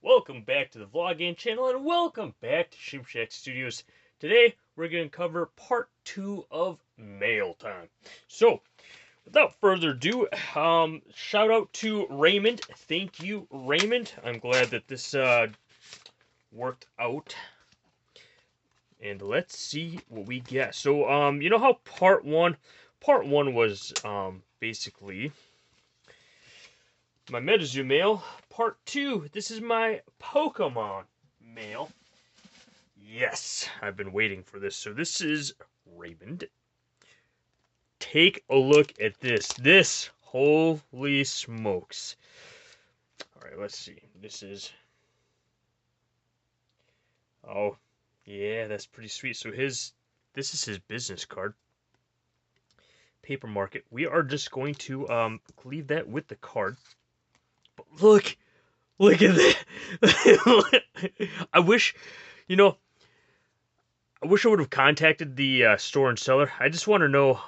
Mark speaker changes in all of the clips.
Speaker 1: Welcome back to the Vlog Game channel and welcome back to Shimp Shack Studios. Today we're going to cover part 2 of Mail Time. So, without further ado, shout out to Raymond. Thank you, Raymond. I'm glad that this worked out. And let's see what we get. So, you know how part 1 was basically my MetaZoo mail. Part 2, this is my Pokemon mail. Yes, I've been waiting for this. So this is Raymond. Take a look at this. This, holy smokes. Alright, let's see. This is... Oh, yeah, that's pretty sweet. So this is his business card. Paper market. We are just going to leave that with the card. But look at that. I wish, I wish I would have contacted the store and seller. I just want to know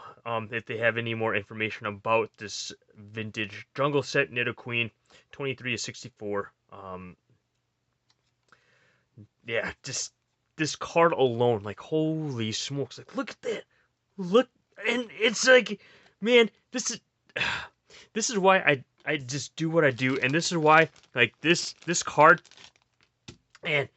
Speaker 1: if they have any more information about this vintage jungle set Nidoqueen 23 to 64. Yeah, just this card alone, like holy smokes! Like look at that, look, and it's like, man, this is why I just do what I do, and this is why like this card, and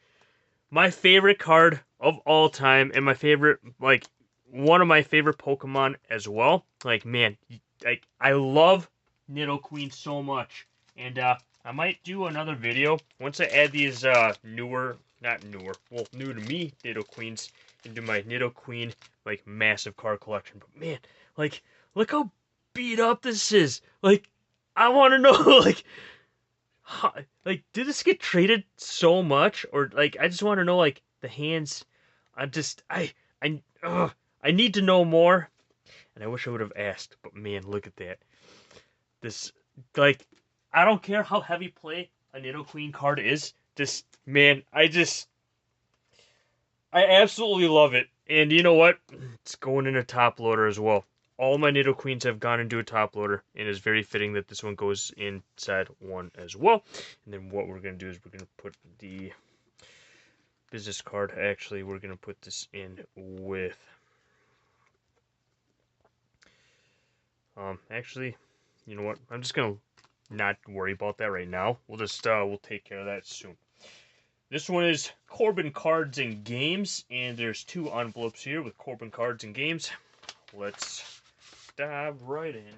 Speaker 1: my favorite card of all time, and my favorite, like, one of my favorite Pokemon as well. Like, man, like, I love Nidoqueen so much. And, I might do another video once I add these, new to me Nidoqueens into my Nidoqueen, like, massive card collection. But, man, like, look how beat up this is. Like, I want to know, like, did this get traded so much, or like I just want to know like the hands. I need to know more, and I wish I would have asked. But man, look at that. This, like, I don't care how heavy play a Nidoqueen card is. This, man, I absolutely love it. And you know what? It's going in a top loader as well. All my Nidoqueens have gone into a top loader, and it's very fitting that this one goes inside one as well. And then what we're going to do is we're going to put the business card. Actually, we're going to put this in with... actually, you know what? I'm just going to not worry about that right now. We'll just, we'll take care of that soon. This one is Corbin Cards and Games, and there's 2 envelopes here with Corbin Cards and Games. Let's dive right in.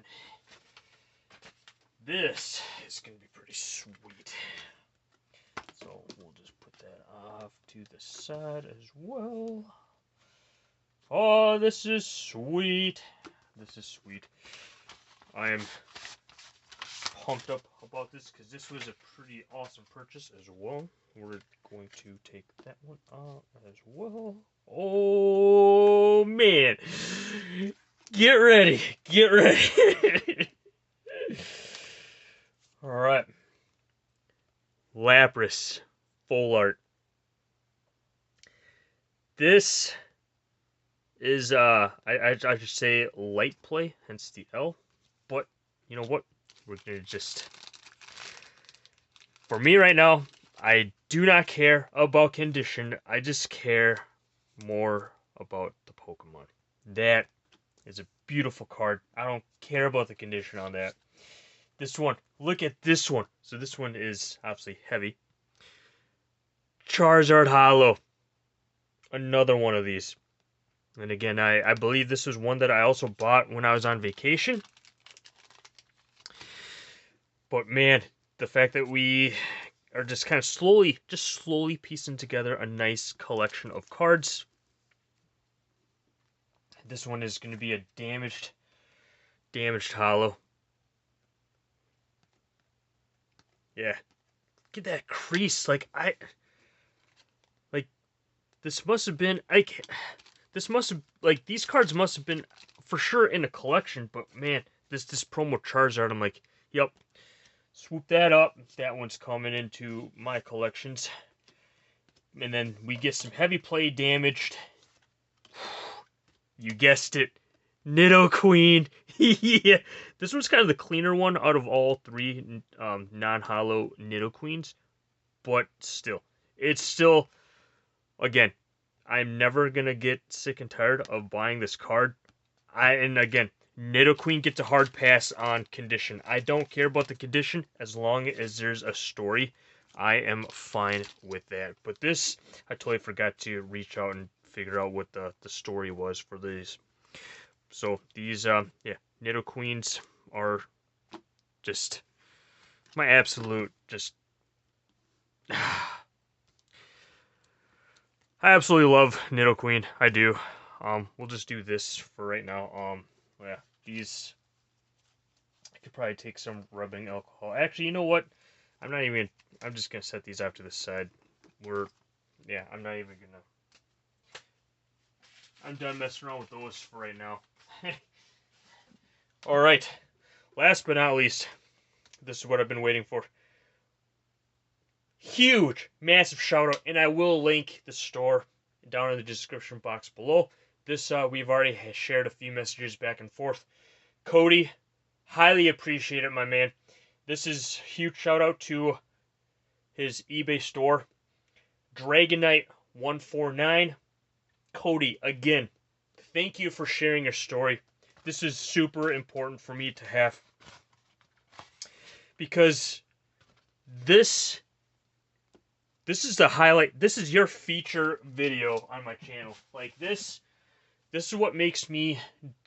Speaker 1: This is going to be pretty sweet. So we'll just put that off to the side as well. Oh, this is sweet. This is sweet. I am pumped up about this because this was a pretty awesome purchase as well. We're going to take that one off as well. Oh, man. Get ready. Get ready. All right. Lapras. Full art. This is, I should say light play, hence the L. But, you know what? We're going to just... For me right now, I do not care about condition. I just care more about the Pokemon. That is a beautiful card. I don't care about the condition on that. This one, look at this one. So this one is obviously heavy. Charizard Holo. Another one of these. And again, I believe this was one that I also bought when I was on vacation. But man, the fact that we are just kind of slowly piecing together a nice collection of cards. This one is going to be a damaged holo. Yeah. Get that crease. Like, this must have been, these cards must have been for sure in a collection, but man, this promo Charizard, I'm like, yep. Swoop that up. That one's coming into my collections. And then we get some heavy play damaged. You guessed it. Nidoqueen. Yeah. This one's kind of the cleaner one out of all 3 non-holo Nidoqueens. but still, it's still, again, I'm never gonna get sick and tired of buying this card. And again, Nidoqueen gets a hard pass on condition. I don't care about the condition as long as there's a story. I am fine with that. But this, I totally forgot to reach out and figure out what the story was for these. So these, yeah, Nidoqueens are just my absolute, just, I absolutely love Nidoqueen. I do. We'll just do this for right now. Yeah, these, I could probably take some rubbing alcohol. Actually, you know what? I'm just gonna set these off to the side. Yeah, I'm done messing around with those for right now. Alright, last but not least, this is what I've been waiting for. Huge, massive shout out, and I will link the store down in the description box below. This, we've already shared a few messages back and forth. Cody, highly appreciate it, my man. This is huge shout out to his eBay store, Dragonite149. Cody, again, thank you for sharing your story. This is super important for me to have, because this is the highlight. This is your feature video on my channel. Like this is what makes me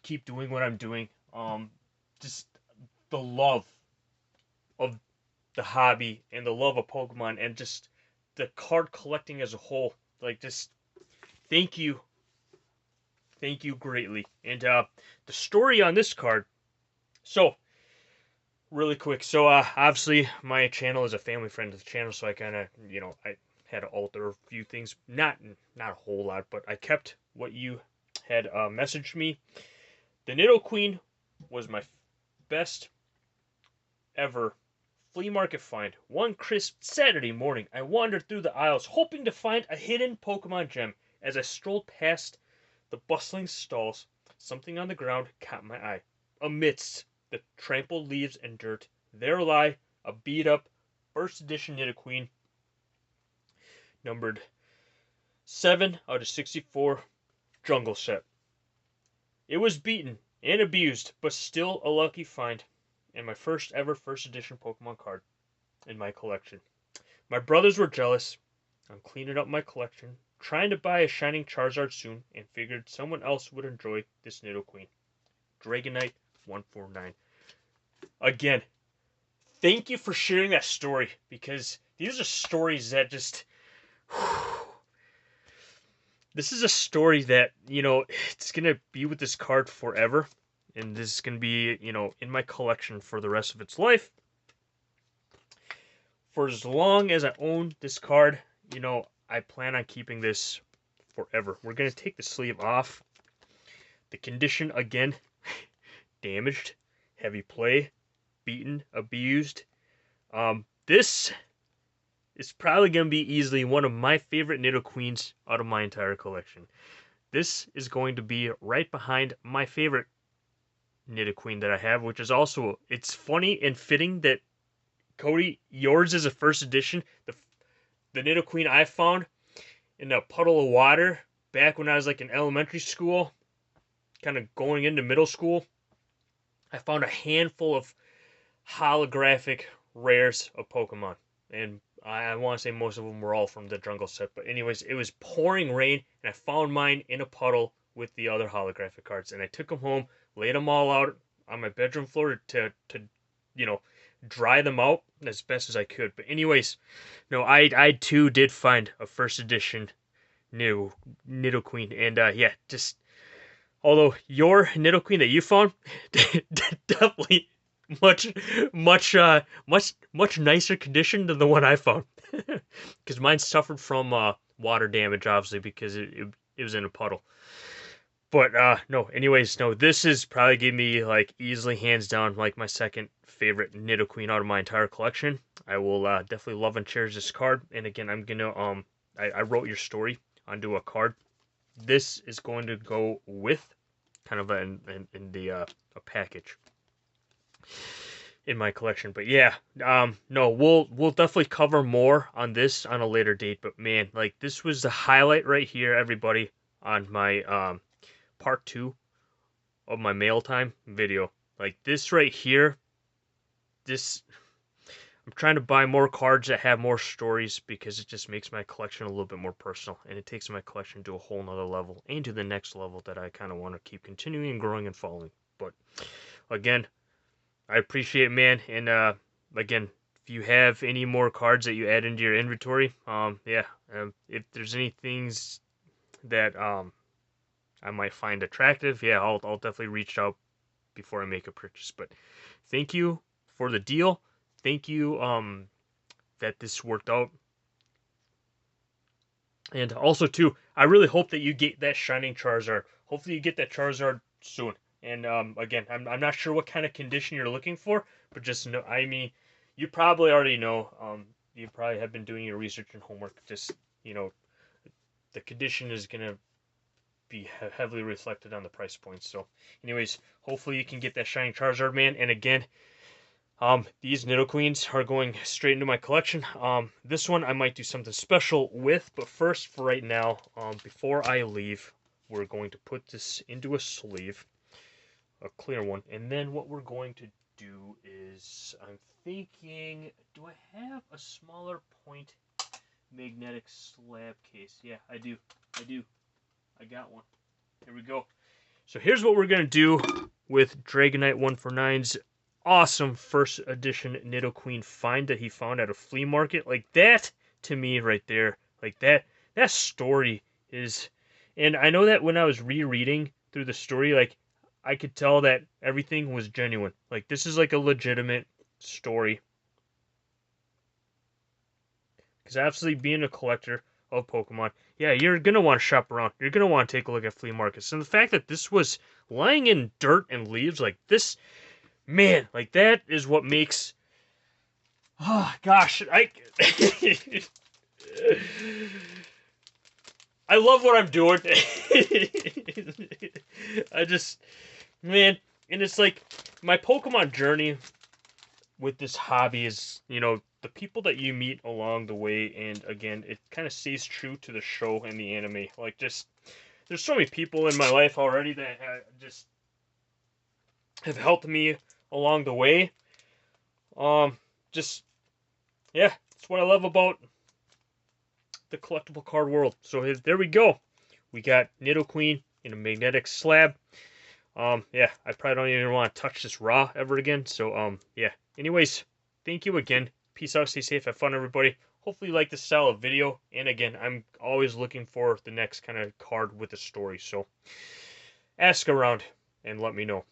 Speaker 1: keep doing what I'm doing. Just the love of the hobby and the love of Pokemon and just the card collecting as a whole. Like, just thank you greatly. And the story on this card, so really quick, so obviously my channel is a family friend of the channel, so I kind of, I had to alter a few things, not a whole lot, but I kept what you had messaged me. The Nidoqueen was my best ever flea market find. One crisp Saturday morning, I wandered through the aisles hoping to find a hidden Pokemon gem. As I strolled past the bustling stalls, something on the ground caught my eye. Amidst the trampled leaves and dirt, there lay a beat-up first edition Nidoqueen, numbered 7 out of 64, jungle set. It was beaten and abused, but still a lucky find, and my first ever first edition Pokemon card in my collection. My brothers were jealous. I'm cleaning up my collection, trying to buy a Shining Charizard soon, and figured someone else would enjoy this Nidoqueen. Dragonite149. Again, thank you for sharing that story, because these are stories that just... This is a story that, it's going to be with this card forever, and this is going to be, in my collection for the rest of its life. For as long as I own this card, I plan on keeping this forever. We're going to take the sleeve off. The condition, again, damaged, heavy play, beaten, abused. This is probably going to be easily one of my favorite Nidoqueens out of my entire collection. This is going to be right behind my favorite Nidoqueen that I have, which is also, it's funny and fitting that, Cody, yours is a first edition. The Nidoqueen I found in a puddle of water back when I was like in elementary school, kind of going into middle school. I found a handful of holographic rares of Pokemon, and I want to say most of them were all from the jungle set. But anyways, it was pouring rain, and I found mine in a puddle with the other holographic cards, and I took them home, laid them all out on my bedroom floor to dry them out as best as I could. But anyways, no, I too did find a first edition Nidoqueen, and yeah, just although your Nidoqueen that you found definitely much nicer condition than the one I found, because mine suffered from water damage, obviously, because it was in a puddle. But no, anyways, no, this is probably gave me like easily hands down like my second favorite Nidoqueen out of my entire collection. I will definitely love and cherish this card. And again, I'm gonna I wrote your story onto a card. This is going to go with kind of in the a package. in my collection. But yeah, no, we'll definitely cover more on this on a later date. But man, like this was the highlight right here, everybody, on my part 2 of my mail time video. Like this right here, this I'm trying to buy more cards that have more stories because it just makes my collection a little bit more personal, and it takes my collection to a whole nother level and to the next level that I kind of want to keep continuing and growing and following. But again, I appreciate it, man. And again, if you have any more cards that you add into your inventory, if there's any things that I might find attractive, yeah, I'll definitely reach out before I make a purchase. But thank you for the deal. Thank you that this worked out. And also too, I really hope that you get that Shining Charizard. Hopefully you get that Charizard soon. And again, I'm not sure what kind of condition you're looking for, but just know, I mean, you probably already know. You probably have been doing your research and homework. Just the condition is gonna be heavily reflected on the price points. So, anyways, hopefully you can get that Shining Charizard, man. And again, these Nidoqueens are going straight into my collection. This one I might do something special with, but first, for right now, before I leave, we're going to put this into a sleeve, a clear one, and then what we're going to do is, I'm thinking, do I have a smaller point magnetic slab case? Yeah, I do. I got one. Here we go. So here's what we're gonna do with Dragonite 149's awesome first edition Nidoqueen find that he found at a flea market. Like that, to me right there, like that story is, and I know that when I was rereading through the story, like I could tell that everything was genuine. Like this is like a legitimate story. Because absolutely being a collector of Pokemon, yeah, you're gonna want to shop around. You're gonna want to take a look at flea markets. And the fact that this was lying in dirt and leaves like this, man, like that is what makes. Oh gosh, I love what I'm doing. I just, man, and it's like my Pokemon journey with this hobby is, the people that you meet along the way, and again, it kind of stays true to the show and the anime. Like, just there's so many people in my life already that just have helped me along the way. Just yeah, that's what I love about the collectible card world. So there we go. We got Nidoqueen in a magnetic slab. Yeah, I probably don't even want to touch this raw ever again. So, yeah. Anyways, thank you again. Peace out, stay safe, have fun, everybody. Hopefully you like this style of video. And again, I'm always looking for the next kind of card with a story. So, ask around and let me know.